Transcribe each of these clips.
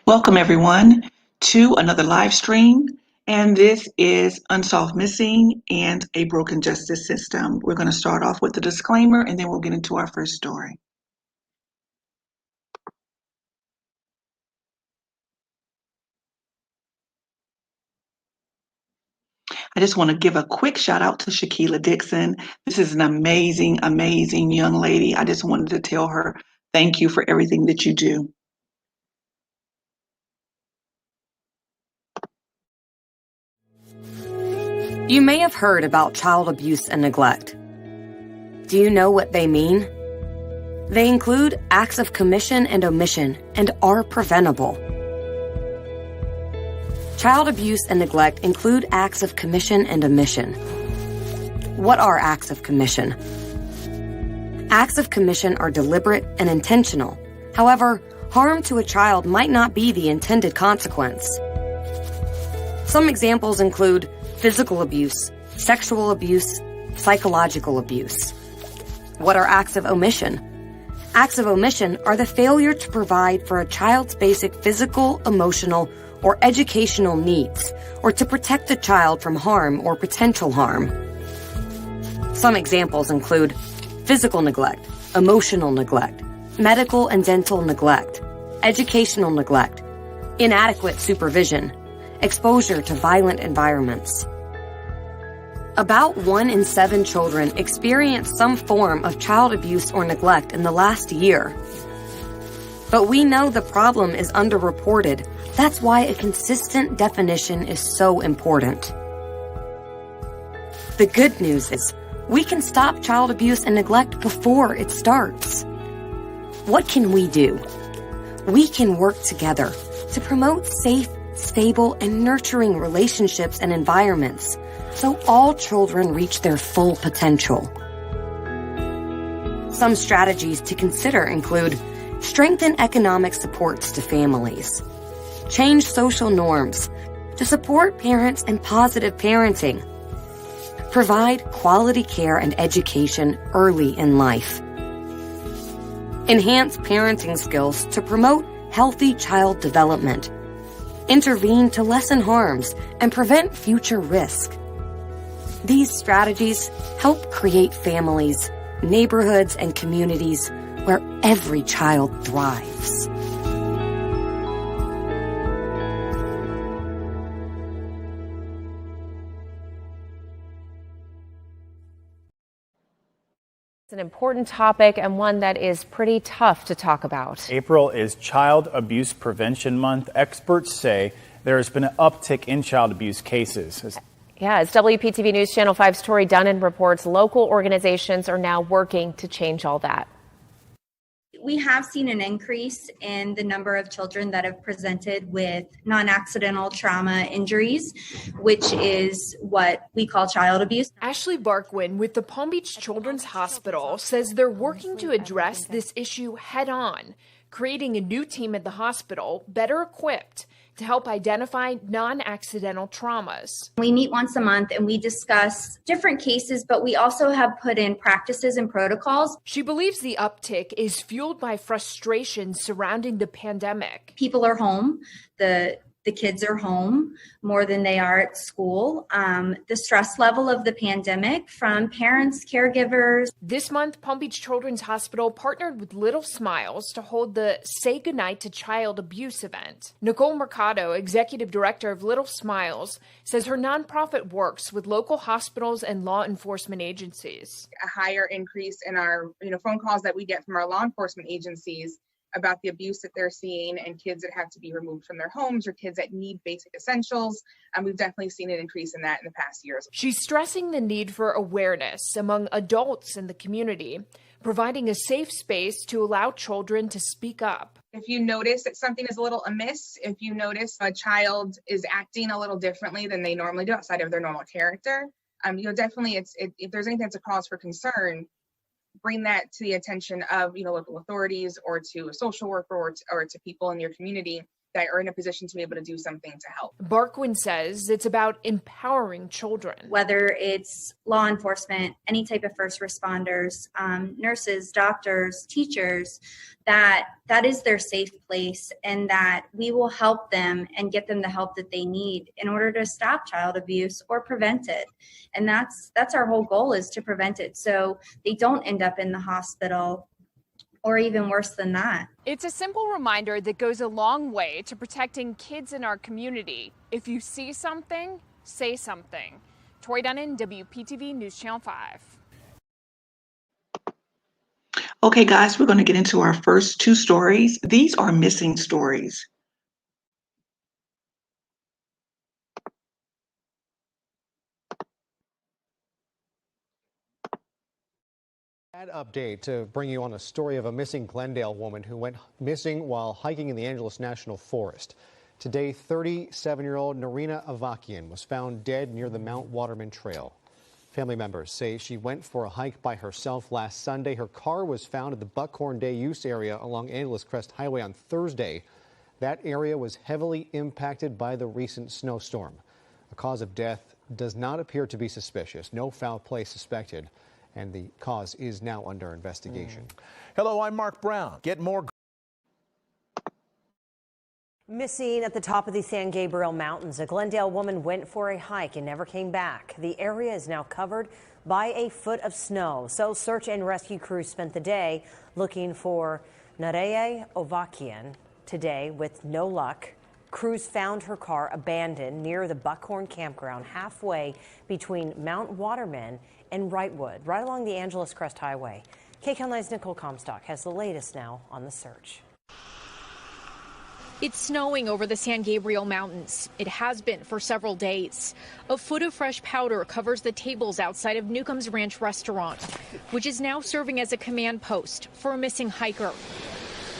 Welcome, everyone, to another live stream. And this is Unsolved Missing and a Broken Justice System. We're going to start off with the disclaimer and then we'll get into our first story. I just want to give a quick shout out to Shaquila Dixon. This is an amazing, amazing young lady. I just wanted to tell her thank you for everything that you do. You may have heard about child abuse and neglect. Do you know what they mean? They include acts of commission and omission and are preventable. Child abuse and neglect include acts of commission and omission. What are acts of commission? Acts of commission are deliberate and intentional. However, harm to a child might not be the intended consequence. Some examples include physical abuse, sexual abuse, psychological abuse. What are acts of omission? Acts of omission are the failure to provide for a child's basic physical, emotional, or educational needs, or to protect the child from harm or potential harm. Some examples include physical neglect, emotional neglect, medical and dental neglect, educational neglect, inadequate supervision, exposure to violent environments. About 1 in 7 children experience some form of child abuse or neglect in the last year. But we know the problem is underreported. That's why a consistent definition is so important. The good news is we can stop child abuse and neglect before it starts. What can we do? We can work together to promote safe, stable, and nurturing relationships and environments so all children reach their full potential. Some strategies to consider include strengthen economic supports to families, change social norms to support parents and positive parenting, provide quality care and education early in life, enhance parenting skills to promote healthy child development, intervene to lessen harms and prevent future risk. These strategies help create families, neighborhoods, and communities where every child thrives. It's an important topic and one that is pretty tough to talk about. April is Child Abuse Prevention Month. Experts say there has been an uptick in child abuse cases. Yeah, as WPTV News Channel 5's Tori Dunnan reports, local organizations are now working to change all that. We have seen an increase in the number of children that have presented with non-accidental trauma injuries, which is what we call child abuse. Ashley Barkwin with the Palm Beach Children's Hospital says they're working to address this issue head on, creating a new team at the hospital better equipped to help identify non-accidental traumas. We meet once a month and we discuss different cases, but we also have put in practices and protocols. She believes the uptick is fueled by frustration surrounding the pandemic. People are home. The kids are home more than they are at school. The stress level of the pandemic from parents, caregivers. This month, Palm Beach Children's Hospital partnered with Little Smiles to hold the Say Goodnight to Child Abuse event. Nicole Mercado, executive director of Little Smiles, says her nonprofit works with local hospitals and law enforcement agencies. A higher increase in our phone calls that we get from our law enforcement agencies about the abuse that they're seeing and kids that have to be removed from their homes or kids that need basic essentials. And we've definitely seen an increase in that in the past years. She's stressing the need for awareness among adults in the community, providing a safe space to allow children to speak up. If you notice that something is a little amiss, if you notice a child is acting a little differently than they normally do outside of their normal character, definitely if there's anything that's a cause for concern, bring that to the attention of local authorities or to a social worker or to people in your community that are in a position to be able to do something to help. Barquin says it's about empowering children. Whether it's law enforcement, any type of first responders, nurses, doctors, teachers, that is their safe place, and that we will help them and get them the help that they need in order to stop child abuse or prevent it. And that's our whole goal, is to prevent it so they don't end up in the hospital, or even worse than that. It's a simple reminder that goes a long way to protecting kids in our community. If you see something, say something. Tori Dunnan, WPTV News Channel 5. Okay, guys, we're going to get into our first two stories. These are missing stories. Update to bring you on a story of a missing Glendale woman who went missing while hiking in the Angeles National Forest. Today, 37-year-old Narina Avakian was found dead near the Mount Waterman Trail. Family members say she went for a hike by herself last Sunday. Her car was found at the Buckhorn Day Use area along Angeles Crest Highway on Thursday. That area was heavily impacted by the recent snowstorm. The cause of death does not appear to be suspicious. No foul play suspected, and the cause is now under investigation. Hello, I'm Mark Brown. Get more. Missing at the top of the San Gabriel Mountains, a Glendale woman went for a hike and never came back. The area is now covered by a foot of snow, so search and rescue crews spent the day looking for Narina Avakian today with no luck. Crews found her car abandoned near the Buckhorn campground halfway between Mount Waterman and Wrightwood, right along the Angeles Crest Highway. KCAL 9's Nicole Comstock has the latest now on the search. It's snowing over the San Gabriel Mountains. It has been for several days. A foot of fresh powder covers the tables outside of Newcomb's Ranch restaurant, which is now serving as a command post for a missing hiker.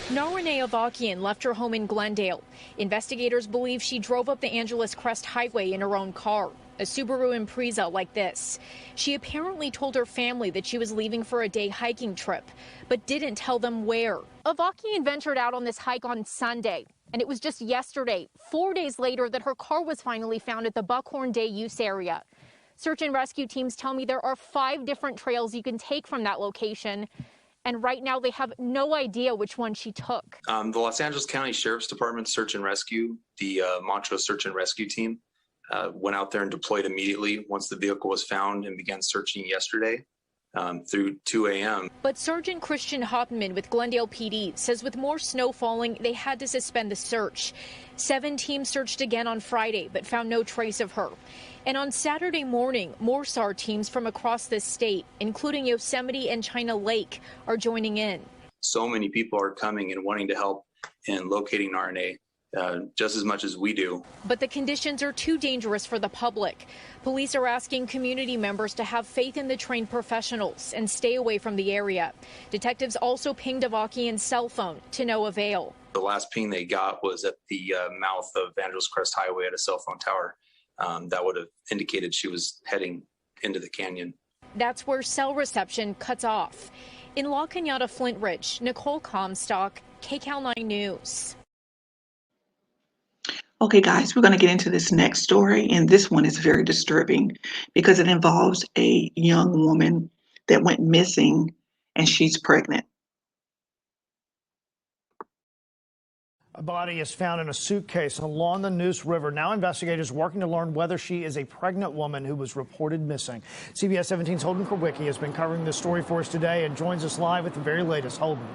Narina Avakian left her home in Glendale. Investigators believe she drove up the Angeles Crest Highway in her own car, a Subaru Impreza like this. She apparently told her family that she was leaving for a day hiking trip, but didn't tell them where. Avakian ventured out on this hike on Sunday, and it was just yesterday, 4 days later, that her car was finally found at the Buckhorn Day Use area. Search and rescue teams tell me there are 5 different trails you can take from that location, and right now they have no idea which one she took. The Los Angeles County Sheriff's Department Search and Rescue, the Montrose Search and Rescue Team, went out there and deployed immediately once the vehicle was found and began searching yesterday through 2 a.m. But Sergeant Christian Hopman with Glendale PD says with more snow falling, they had to suspend the search. 7 teams searched again on Friday, but found no trace of her. And on Saturday morning, more SAR teams from across the state, including Yosemite and China Lake, are joining in. So many people are coming and wanting to help in locating RNA. Just as much as we do. But the conditions are too dangerous for the public. Police are asking community members to have faith in the trained professionals and stay away from the area. Detectives also pinged Avakian's cell phone to no avail. The last ping they got was at the mouth of Angeles Crest Highway at a cell phone tower. That would have indicated she was heading into the canyon. That's where cell reception cuts off. In La Cañada, Flint Ridge, Nicole Comstock, KCAL 9 News. Okay, guys, we're going to get into this next story, and this one is very disturbing because it involves a young woman that went missing, and she's pregnant. A body is found in a suitcase along the Neuse River. Now investigators working to learn whether she is a pregnant woman who was reported missing. CBS 17's Holden Kowicki has been covering this story for us today and joins us live with the very latest. Holden.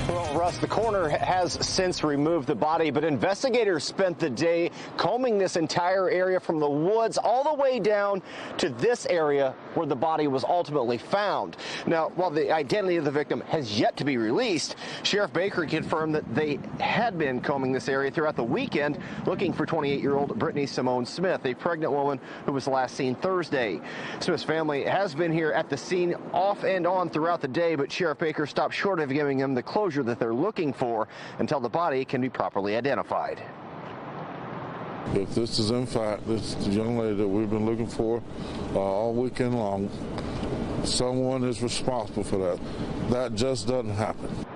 Well, Russ, the coroner has since removed the body, but investigators spent the day combing this entire area from the woods all the way down to this area where the body was ultimately found. Now, while the identity of the victim has yet to be released, Sheriff Baker confirmed that they had been combing this area throughout the weekend looking for 28-year-old Brittany Simone Smith, a pregnant woman who was last seen Thursday. Smith's family has been here at the scene off and on throughout the day, but Sheriff Baker stopped short of giving them the closure that they're looking for until the body can be properly identified. If this is in fact this young lady that we've been looking for all weekend long, someone is responsible for that. That just doesn't happen.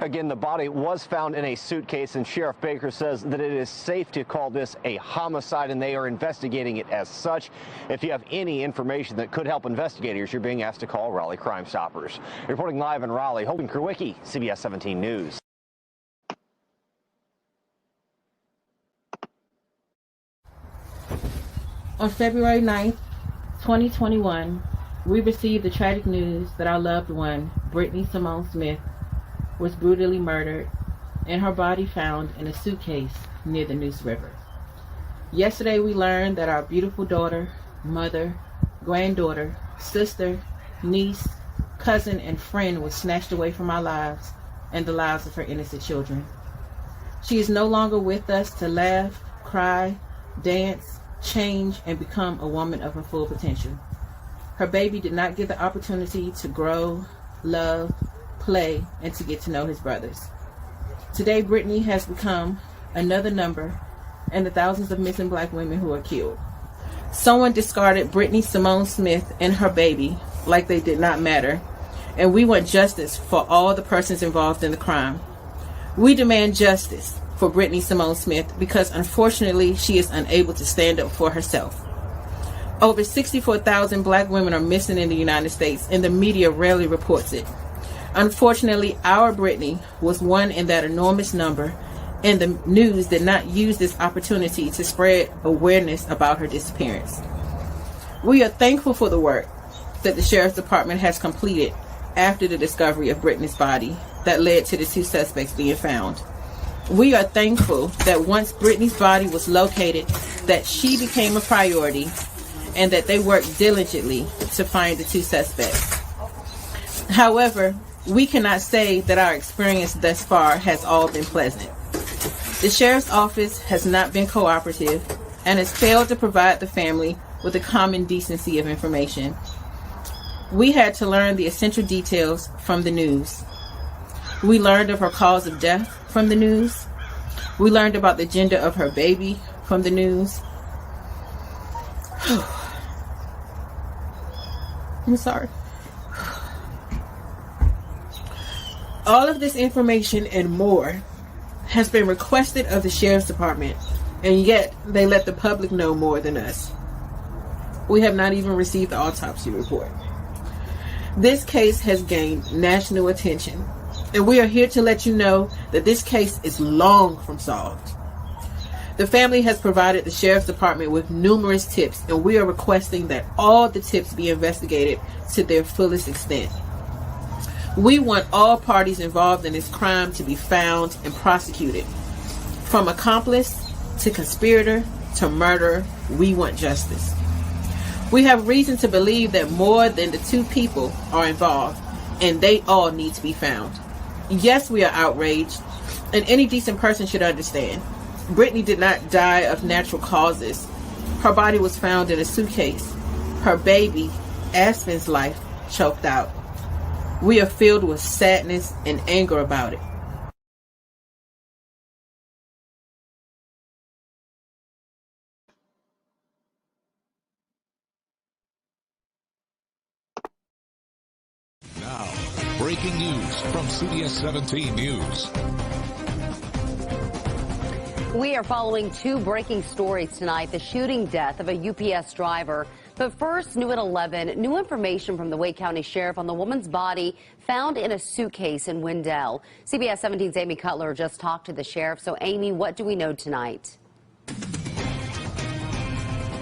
Again, the body was found in a suitcase, and Sheriff Baker says that it is safe to call this a homicide, and they are investigating it as such. If you have any information that could help investigators, you're being asked to call Raleigh Crime Stoppers. Reporting live in Raleigh, Holden Kerwicki, CBS 17 News. On February 9th, 2021, we received the tragic news that our loved one, Brittany Simone Smith, was brutally murdered and her body found in a suitcase near the Neuse River. Yesterday, we learned that our beautiful daughter, mother, granddaughter, sister, niece, cousin, and friend was snatched away from our lives and the lives of her innocent children. She is no longer with us to laugh, cry, dance, change, and become a woman of her full potential. Her baby did not get the opportunity to grow, love, play, and to get to know his brothers. Today, Brittany has become another number in the thousands of missing black women who are killed. Someone discarded Brittany Simone Smith and her baby like they did not matter, and we want justice for all the persons involved in the crime. We demand justice for Brittany Simone Smith because unfortunately she is unable to stand up for herself. Over 64,000 black women are missing in the United States, and the media rarely reports it. Unfortunately, our Brittany was one in that enormous number, and the news did not use this opportunity to spread awareness about her disappearance. We are thankful for the work that the Sheriff's Department has completed after the discovery of Brittany's body that led to the two suspects being found. We are thankful that once Brittany's body was located, that she became a priority and that they worked diligently to find the two suspects. However, we cannot say that our experience thus far has all been pleasant. The Sheriff's Office has not been cooperative and has failed to provide the family with the common decency of information. We had to learn the essential details from the news. We learned of her cause of death from the news. We learned about the gender of her baby from the news. I'm sorry. All of this information and more has been requested of the Sheriff's Department, and yet they let the public know more than us. We have not even received the autopsy report. This case has gained national attention, and we are here to let you know that this case is long from solved. The family has provided the Sheriff's Department with numerous tips, and we are requesting that all the tips be investigated to their fullest extent. We want all parties involved in this crime to be found and prosecuted. From accomplice to conspirator to murderer, we want justice. We have reason to believe that more than the two people are involved, and they all need to be found. Yes, we are outraged, and any decent person should understand. Brittany did not die of natural causes. Her body was found in a suitcase. Her baby, Aspen's life, choked out. We are filled with sadness and anger about it. Now, breaking news from CBS 17 News. We are following two breaking stories tonight. The shooting death of a UPS driver. But first, new at 11, new information from the Wake County Sheriff on the woman's body found in a suitcase in Wendell. CBS 17's Amy Cutler just talked to the sheriff. So, Amy, what do we know tonight?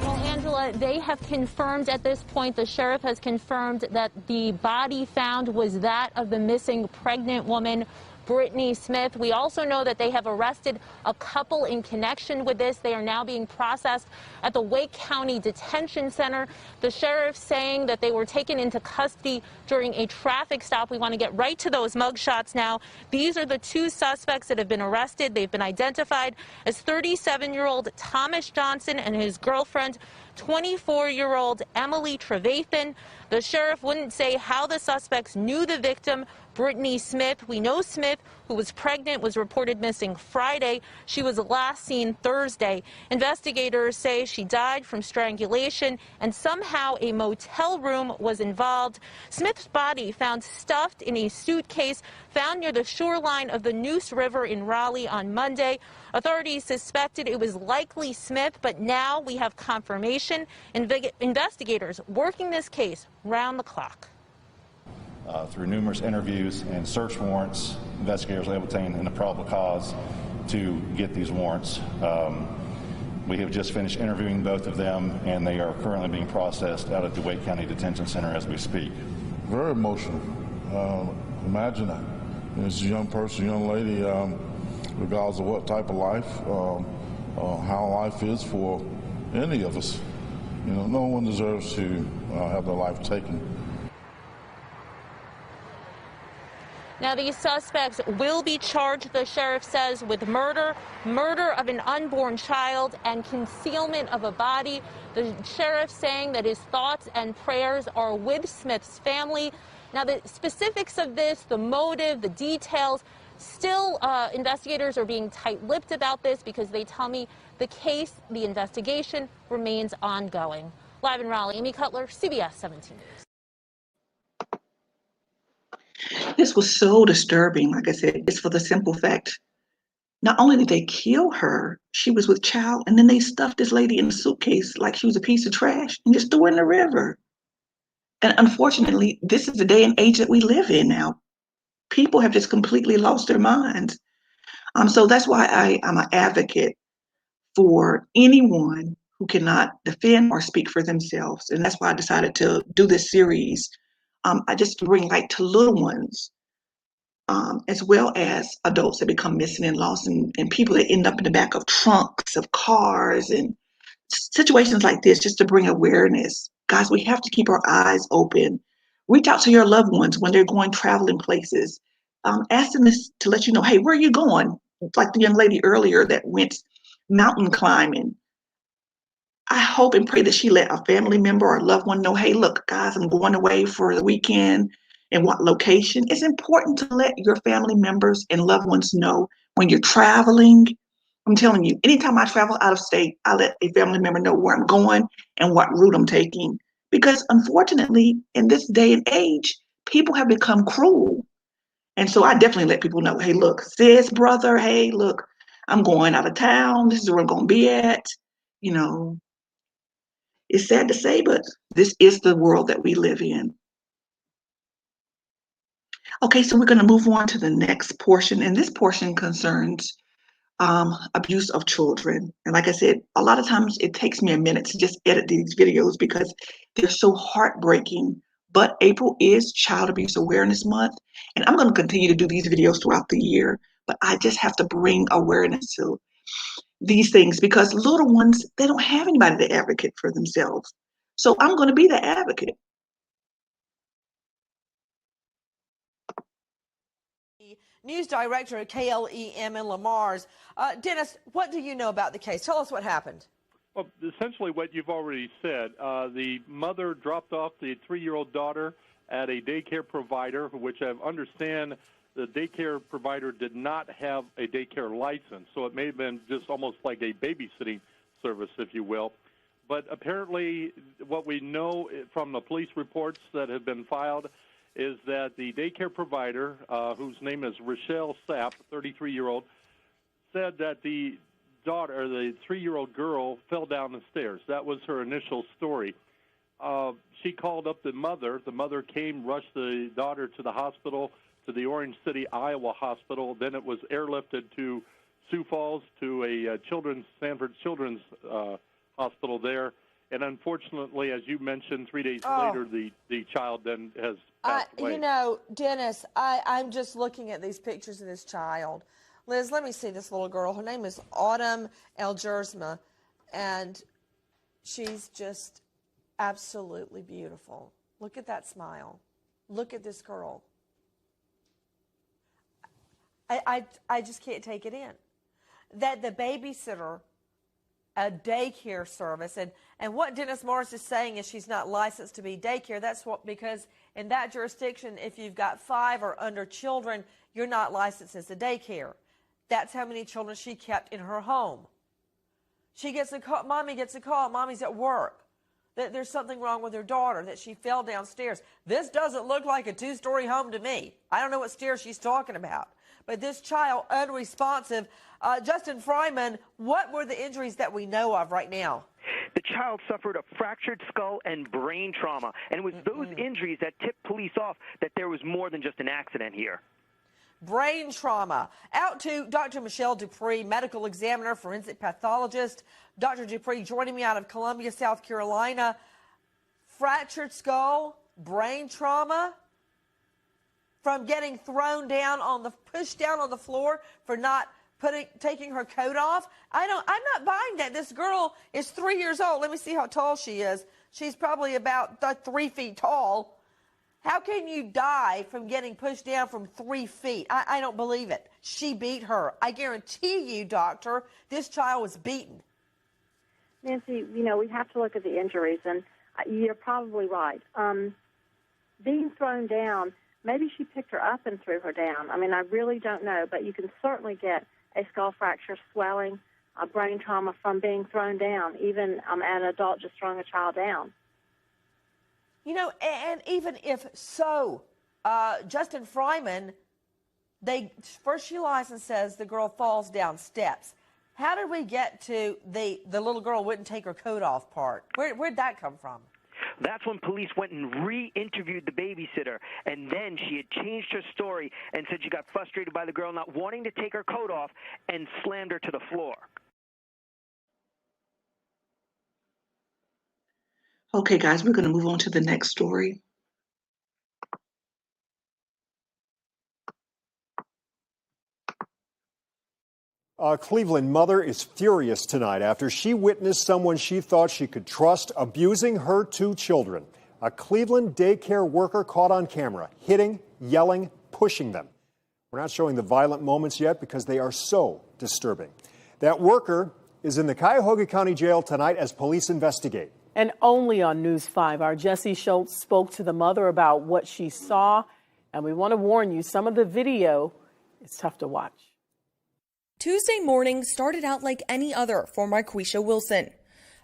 Well, Angela, they have confirmed at this point, the sheriff has confirmed that the body found was that of the missing pregnant woman, Brittany Smith. We also know that they have arrested a couple in connection with this. They are now being processed at the Wake County Detention Center. The sheriff saying that they were taken into custody during a traffic stop. We want to get right to those mugshots now. These are the two suspects that have been arrested. They've been identified as 37-year-old Thomas Johnson and his girlfriend, 24-year-old Emily Trevathan. The sheriff wouldn't say how the suspects knew the victim, Brittany Smith. We know Smith, who was pregnant, was reported missing Friday. She was last seen Thursday. Investigators say she died from strangulation and somehow a motel room was involved. Smith's body found stuffed in a suitcase found near the shoreline of the Neuse River in Raleigh on Monday. Authorities suspected it was likely Smith, but now we have confirmation. Investigators working this case round the clock. Through numerous interviews and search warrants, investigators were able to obtain a probable cause to get these warrants. We have just finished interviewing both of them, and they are currently being processed out at the Wake County Detention Center as we speak. Very emotional. Imagine that. It's a young person, young lady, regardless of what type of life, how life is for any of us. You know, no one deserves to have their life taken. Now, these suspects will be charged, the sheriff says, with murder of an unborn child, and concealment of a body. The sheriff saying that his thoughts and prayers are with Smith's family. Now, the specifics of this, the motive, the details, still investigators are being tight-lipped about this because they tell me the case, the investigation, remains ongoing. Live in Raleigh, Amy Cutler, CBS 17 News. This was so disturbing. Like I said, it's for the simple fact, not only did they kill her, she was with child, and then they stuffed this lady in a suitcase like she was a piece of trash and just threw her in the river. And unfortunately, this is the day and age that we live in now. People have just completely lost their minds. So that's why I'm an advocate for anyone who cannot defend or speak for themselves. And that's why I decided to do this series. I just bring light to little ones, as well as adults that become missing and lost, and people that end up in the back of trunks of cars and situations like this, just to bring awareness. Guys, we have to keep our eyes open. Reach out to your loved ones when they're going traveling places. Ask them to let you know, hey, where are you going? Like the young lady earlier that went mountain climbing. I hope and pray that she let a family member or loved one know, hey, look, guys, I'm going away for the weekend, and what location. It's important to let your family members and loved ones know when you're traveling. I'm telling you, anytime I travel out of state, I let a family member know where I'm going and what route I'm taking. Because unfortunately, in this day and age, people have become cruel. And so I definitely let people know, hey, look, sis, brother, hey, look, I'm going out of town. This is where I'm going to be at. You know, it's sad to say, but this is the world that we live in. Okay, so we're going to move on to the next portion, and this portion concerns abuse of children. And like I said, a lot of times it takes me a minute to just edit these videos because they're so heartbreaking. But April is Child Abuse Awareness Month, and I'm going to continue to do these videos throughout the year. But I just have to bring awareness to these things because little ones, they don't have anybody to advocate for themselves. So I'm going to be the advocate. News director at KLEM in Lamar's. Dennis, what do you know about the case? Tell us what happened. Well, essentially what you've already said. The mother dropped off the 3-year-old daughter at a daycare provider, which I understand the daycare provider did not have a daycare license, so it may have been just almost like a babysitting service, if you will. But apparently what we know from the police reports that have been filed is that the daycare provider, whose name is Rochelle Sapp, 33-year-old, said that the daughter, or the 3-year-old girl, fell down the stairs. That was her initial story. She called up the mother. The mother came, rushed the daughter to the hospital, to the Orange City, Iowa hospital. Then it was airlifted to Sioux Falls, to a Sanford Children's hospital there. And unfortunately, as you mentioned, 3 days later, the child then has passed away. You know, Dennis, I'm just looking at these pictures of this child. Liz, let me see this little girl. Her name is Autumn Elgersma, and she's just absolutely beautiful. Look at that smile. Look at this girl. I just can't take it in. That the babysitter a daycare service. And what Dennis Morris is saying is she's not licensed to be daycare. That's because in that jurisdiction, if you've got 5 or under children, you're not licensed as a daycare. That's how many children she kept in her home. She gets a call, Mommy gets a call, Mommy's at work, that there's something wrong with her daughter, that she fell downstairs. This doesn't look like a 2-story home to me. I don't know what stairs she's talking about. But this child, unresponsive. Justin Fryman, what were the injuries that we know of right now? The child suffered a fractured skull and brain trauma, and it was those injuries that tipped police off that there was more than just an accident here. Brain trauma. Out to Dr. Michelle Dupree, medical examiner, forensic pathologist. Dr. Dupree joining me out of Columbia, South Carolina. Fractured skull, brain trauma from getting thrown down on the, pushed down on the floor for not taking her coat off. I'm not buying that. This girl is 3 years old. Let me see how tall she is. She's probably about 3 feet tall. How can you die from getting pushed down from 3 feet? I don't believe it. She beat her. I guarantee you, doctor, this child was beaten. Nancy, you know, we have to look at the injuries, and you're probably right. Being thrown down, maybe she picked her up and threw her down. I mean, I really don't know, but you can certainly get a skull fracture, swelling, a brain trauma from being thrown down, even an adult just throwing a child down. You know, and even if so, Justin Fryman, first she lies and says the girl falls down steps. How did we get to the little girl wouldn't take her coat off part? Where'd that come from? That's when police went and re-interviewed the babysitter, and then she had changed her story and said she got frustrated by the girl not wanting to take her coat off and slammed her to the floor. Okay, guys, we're going to move on to the next story. A Cleveland mother is furious tonight after she witnessed someone she thought she could trust abusing her 2 children. A Cleveland daycare worker caught on camera, hitting, yelling, pushing them. We're not showing the violent moments yet because they are so disturbing. That worker is in the Cuyahoga County Jail tonight as police investigate. And only on News 5, our Jesse Schultz spoke to the mother about what she saw. And we want to warn you, some of the video is tough to watch. Tuesday morning started out like any other for Marquisha Wilson.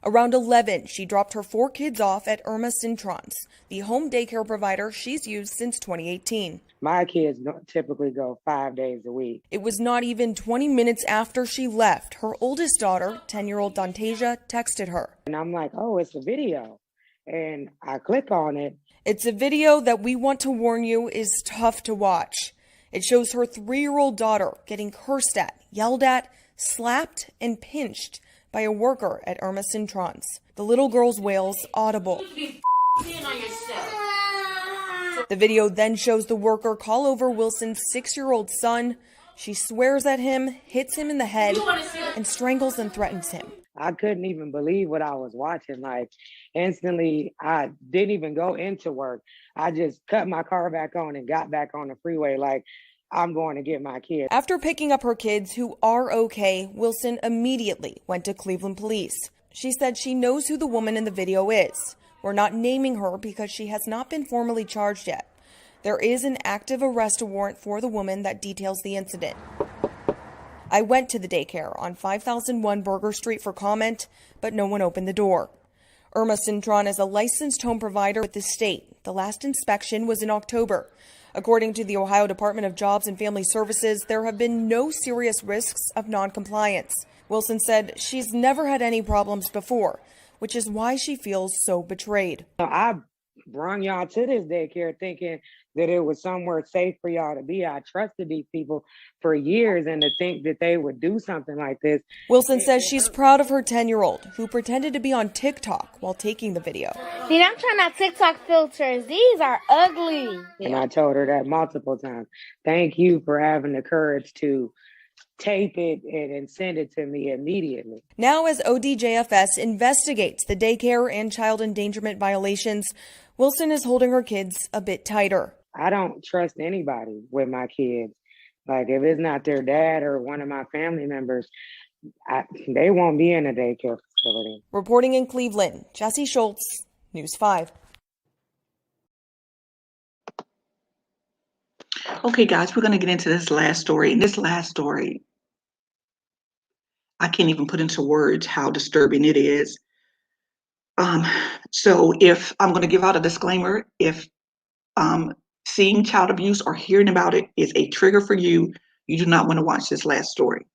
Around 11, she dropped her 4 kids off at Irma Cintrons, the home daycare provider she's used since 2018. My kids typically go 5 days a week. It was not even 20 minutes after she left, her oldest daughter, 10-year-old Dontasia, texted her. And I'm like, oh, it's a video. And I click on it. It's a video that we want to warn you is tough to watch. It shows her 3-year-old daughter getting cursed at, yelled at, slapped, and pinched by a worker at Irma Cintrons. The little girl's wails audible. The video then shows the worker call over Wilson's 6-year-old son. She swears at him, hits him in the head, and strangles and threatens him. I couldn't even believe what I was watching. Like, instantly, I didn't even go into work. I just cut my car back on and got back on the freeway like, I'm going to get my kids. After picking up her kids, who are okay, Wilson immediately went to Cleveland police. She said she knows who the woman in the video is. We're not naming her because she has not been formally charged yet. There is an active arrest warrant for the woman that details the incident. I went to the daycare on 5001 Burger Street for comment, but no one opened the door. Irma Cintron is a licensed home provider with the state. The last inspection was in October. According to the Ohio Department of Jobs and Family Services, there have been no serious risks of noncompliance. Wilson said she's never had any problems before, which is why she feels so betrayed. I brought y'all to this daycare thinking that it was somewhere safe for y'all to be. I trusted these people for years, and to think that they would do something like this. Wilson says she's proud of her 10-year-old who pretended to be on TikTok while taking the video. See, I'm trying out TikTok filters. These are ugly. And I told her that multiple times. Thank you for having the courage to tape it and send it to me immediately. Now, as ODJFS investigates the daycare and child endangerment violations, Wilson is holding her kids a bit tighter. I don't trust anybody with my kids. Like, if it's not their dad or one of my family members, They won't be in a daycare facility. Reporting in Cleveland, Jesse Schultz, News 5. Okay, guys, we're going to get into this last story. And this last story, I can't even put into words how disturbing it is. So if I'm going to give out a disclaimer, if seeing child abuse or hearing about it is a trigger for you, you do not want to watch this last story.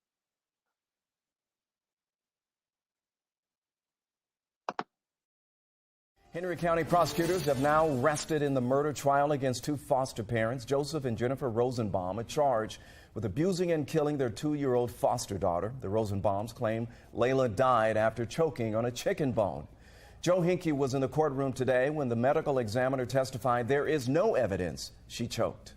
Henry County prosecutors have now rested in the murder trial against two foster parents, Joseph and Jennifer Rosenbaum, a charge with abusing and killing their 2-year-old foster daughter. The Rosenbaums claim Layla died after choking on a chicken bone. Joe Hinkie was in the courtroom today when the medical examiner testified there is no evidence she choked.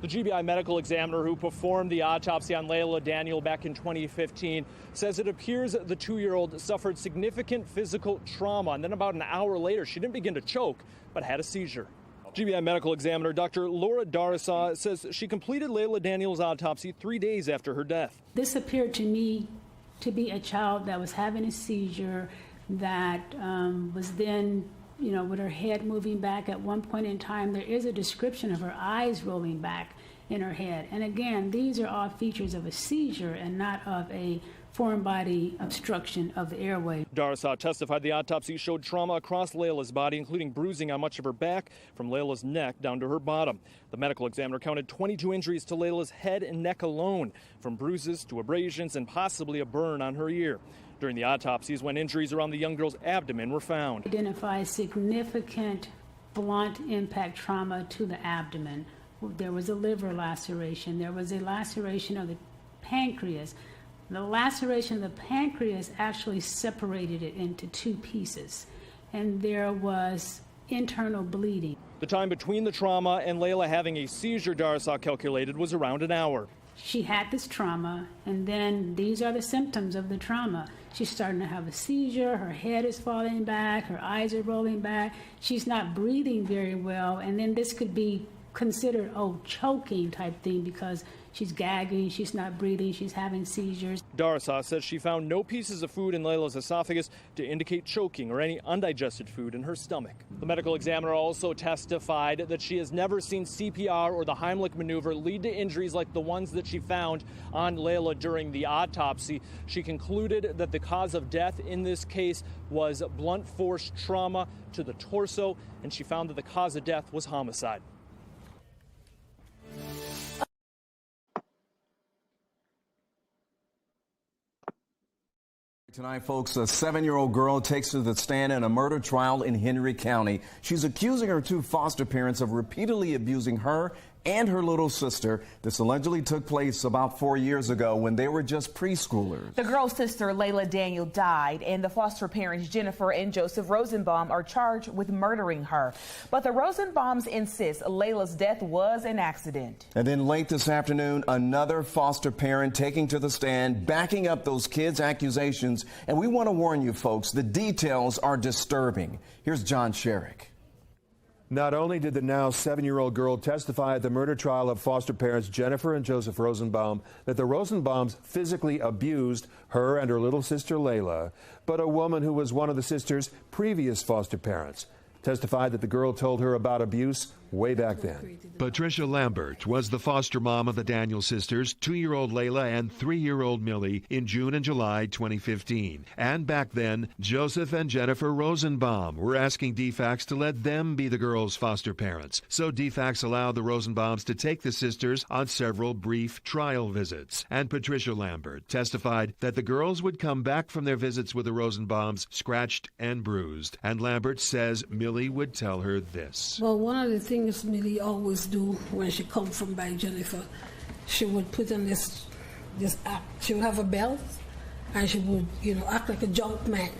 The GBI medical examiner who performed the autopsy on Layla Daniel back in 2015 says it appears the 2-year-old suffered significant physical trauma, and then about an hour later she didn't begin to choke but had a seizure. GBI medical examiner Dr. Laura Darasa says she completed Layla Daniel's autopsy 3 days after her death. This appeared to me to be a child that was having a seizure, that was then, with her head moving back. At one point in time, there is a description of her eyes rolling back in her head. And again, these are all features of a seizure and not of a foreign body obstruction of the airway. Darasa testified the autopsy showed trauma across Layla's body, including bruising on much of her back from Layla's neck down to her bottom. The medical examiner counted 22 injuries to Layla's head and neck alone, from bruises to abrasions and possibly a burn on her ear. During the autopsies, when injuries around the young girl's abdomen were found. Identifies significant blunt impact trauma to the abdomen. There was a liver laceration. There was a laceration of the pancreas. The laceration of the pancreas actually separated it into 2 pieces, and there was internal bleeding. The time between the trauma and Layla having a seizure, Darasa calculated, was around an hour. She had this trauma, and then these are the symptoms of the trauma. She's starting to have a seizure, her head is falling back, her eyes are rolling back, she's not breathing very well, and then this could be considered, choking type thing, because she's gagging, she's not breathing, she's having seizures. Darasa says she found no pieces of food in Layla's esophagus to indicate choking or any undigested food in her stomach. The medical examiner also testified that she has never seen CPR or the Heimlich maneuver lead to injuries like the ones that she found on Layla during the autopsy. She concluded that the cause of death in this case was blunt force trauma to the torso, and she found that the cause of death was homicide. Tonight, folks, a 7-year-old girl takes to the stand in a murder trial in Henry County. She's accusing her 2 foster parents of repeatedly abusing her and her little sister. This allegedly took place about 4 years ago when they were just preschoolers. The girl's sister, Layla Daniel, died, and the foster parents, Jennifer and Joseph Rosenbaum, are charged with murdering her. But the Rosenbaums insist Layla's death was an accident. And then late this afternoon, another foster parent taking to the stand, backing up those kids' accusations. And we want to warn you, folks, the details are disturbing. Here's John Sherrick. Not only did the now 7-year-old girl testify at the murder trial of foster parents Jennifer and Joseph Rosenbaum that the Rosenbaums physically abused her and her little sister Layla, but a woman who was one of the sister's previous foster parents testified that the girl told her about abuse way back then. Patricia Lambert was the foster mom of the Daniel sisters, 2-year-old Layla and 3-year-old Millie, in June and July 2015. And back then, Joseph and Jennifer Rosenbaum were asking DFACS to let them be the girls' foster parents. So DFACS allowed the Rosenbaums to take the sisters on several brief trial visits. And Patricia Lambert testified that the girls would come back from their visits with the Rosenbaums scratched and bruised. And Lambert says Millie would tell her this. Well, one of the things Millie always do when she come from by Jennifer, she would put on this act. She would have a belt, and she would, act like a junk man,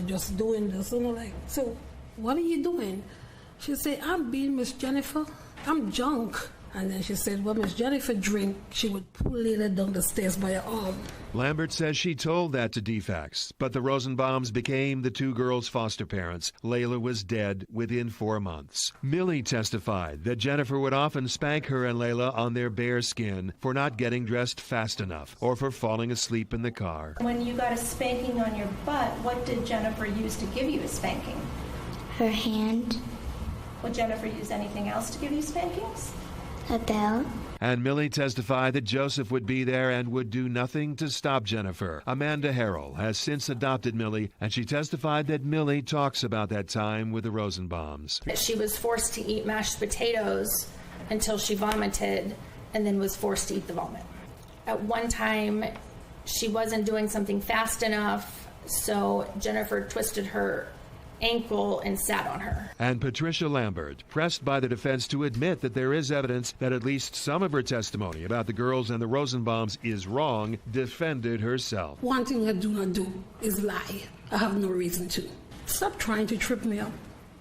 just doing this, like, so what are you doing? She'd say, I'm being Miss Jennifer, I'm junk. And then she said, when Miss Jennifer drink, she would pull Layla down the stairs by her arm. Lambert says she told that to DFACS, but the Rosenbaums became the two girls' foster parents. Layla was dead within 4 months. Millie testified that Jennifer would often spank her and Layla on their bare skin for not getting dressed fast enough or for falling asleep in the car. When you got a spanking on your butt, what did Jennifer use to give you a spanking? Her hand. Would Jennifer use anything else to give you spankings? A bell. And Millie testified that Joseph would be there and would do nothing to stop Jennifer. Amanda Harrell has since adopted Millie, and she testified that Millie talks about that time with the Rosenbaums. She was forced to eat mashed potatoes until she vomited and then was forced to eat the vomit. At one time, she wasn't doing something fast enough, so Jennifer twisted her ankle and sat on her. And Patricia Lambert, pressed by the defense to admit that there is evidence that at least some of her testimony about the girls and the Rosenbaums is wrong, defended herself. One thing I do not do is lie. I have no reason to. Stop trying to trip me up.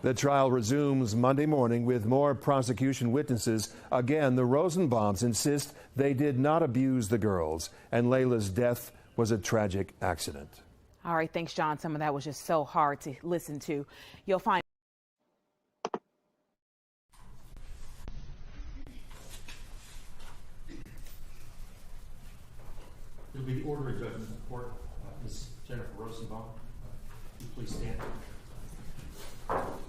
The trial resumes Monday morning with more prosecution witnesses. Again, the Rosenbaums insist they did not abuse the girls, and Layla's death was a tragic accident. All right, thanks, John. Some of that was just so hard to listen to. You'll find It'll be the order of judgment of the court. Ms. Jennifer Rosenbaum, please stand. It'll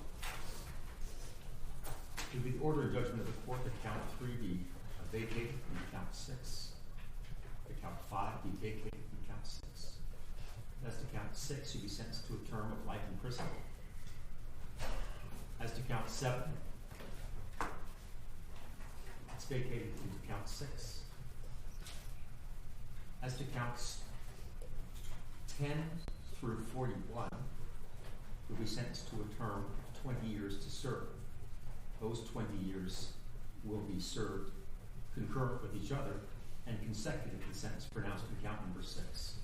be the order of judgment of the court that count 3 be vacated and count 6. That count 5 be vacated and count 6. As to count 6, you'll be sentenced to a term of life in prison. As to count 7, it's vacated into count 6. As to counts 10 through 41, you'll be sentenced to a term of 20 years to serve. Those 20 years will be served concurrent with each other and consecutive to the sentence pronounced in count number 6.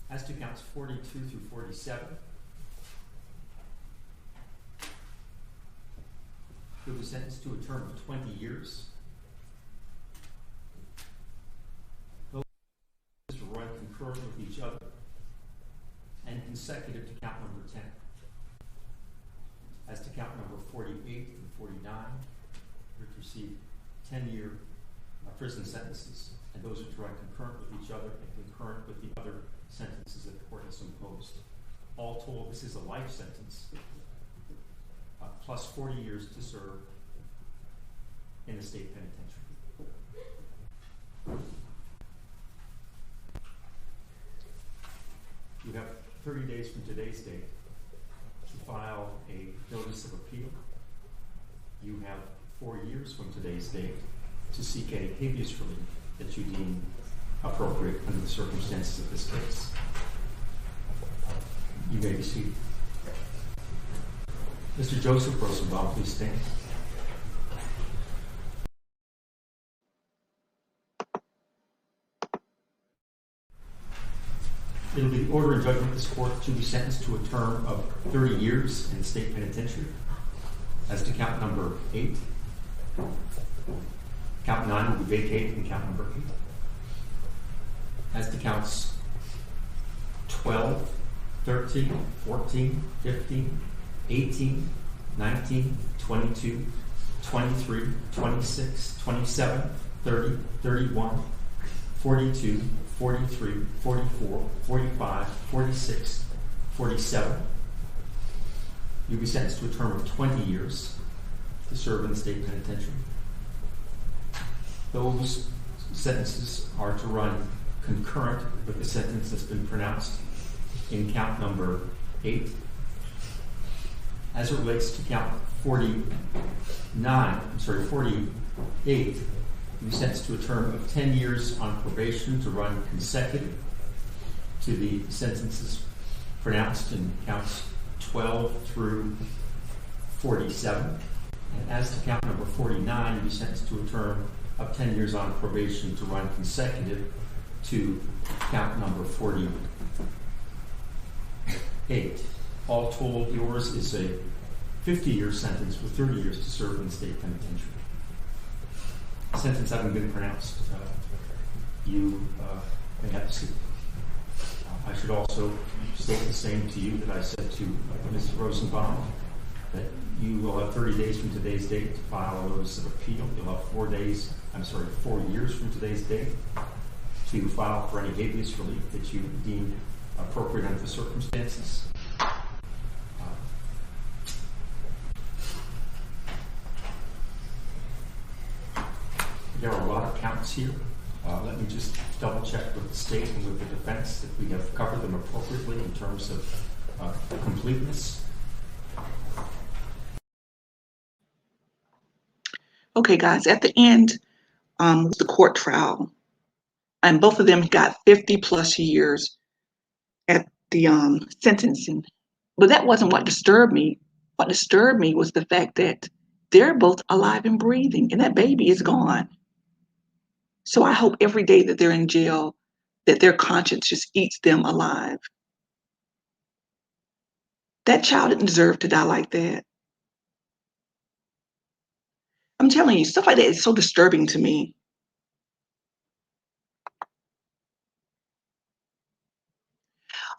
As to counts 42 through 47, you'll be sentenced to a term of 20 years. Those will run concurrent with each other and consecutive to count number 10. As to count number 48 and 49, you're to receive 10-year prison sentences, and those are to run concurrent with each other and concurrent with the other sentences that the court has imposed. All told, this is a life sentence, plus 40 years to serve in the state penitentiary. You have 30 days from today's date to file a notice of appeal. You have 4 years from today's date to seek any habeas relief that you deem appropriate under the circumstances of this case. You may be seated. Mr. Joseph Rosenbaum, please stand. It will be the order and judgment of this court to be sentenced to a term of 30 years in the state penitentiary. As to count number 8, count 9 will be vacated in count number 8. As to counts 12, 13, 14, 15, 18, 19, 22, 23, 26, 27, 30, 31, 42, 43, 44, 45, 46, 47. You'll be sentenced to a term of 20 years to serve in the state penitentiary. Those sentences are to run concurrent with the sentence that's been pronounced in count number 8. As it relates to count 48, you'll be sentenced to a term of 10 years on probation to run consecutive to the sentences pronounced in counts 12 through 47. And as to count number 49, you'll be sentenced to a term of 10 years on probation to run consecutive to count number 48. All told, yours is a 50-year sentence with 30 years to serve in the state penitentiary. Sentence having been pronounced, you may have to see. I should also state the same to you that I said to Mrs. Rosenbaum, that you will have 30 days from today's date to file a notice of appeal. You'll have 4 years from today's date to file for any habeas relief that you deem appropriate under the circumstances. There are a lot of counts here. Let me just double check with the state and with the defense that we have covered them appropriately in terms of completeness. Okay, guys, at the end was the court trial, and both of them got 50 plus years at the sentencing. But that wasn't what disturbed me. What disturbed me was the fact that they're both alive and breathing, and that baby is gone. So I hope every day that they're in jail, that their conscience just eats them alive. That child didn't deserve to die like that. I'm telling you, stuff like that is so disturbing to me.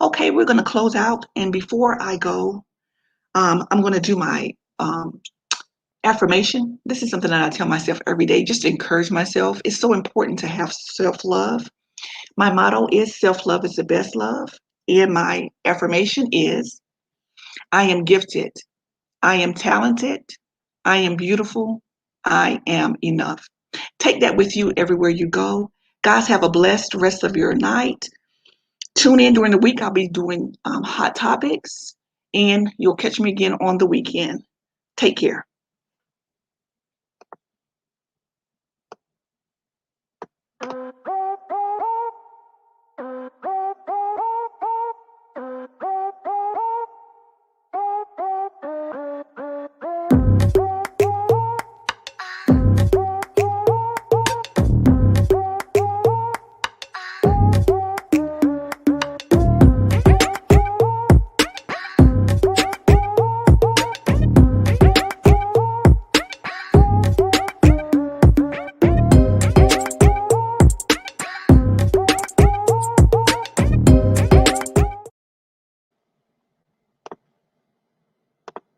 Okay, we're going to close out. And before I go, I'm going to do my affirmation. This is something that I tell myself every day, just to encourage myself. It's so important to have self-love. My motto is self-love is the best love. And my affirmation is, I am gifted. I am talented. I am beautiful. I am enough. Take that with you everywhere you go. Guys, have a blessed rest of your night. Tune in during the week. I'll be doing hot topics, and you'll catch me again on the weekend. Take care.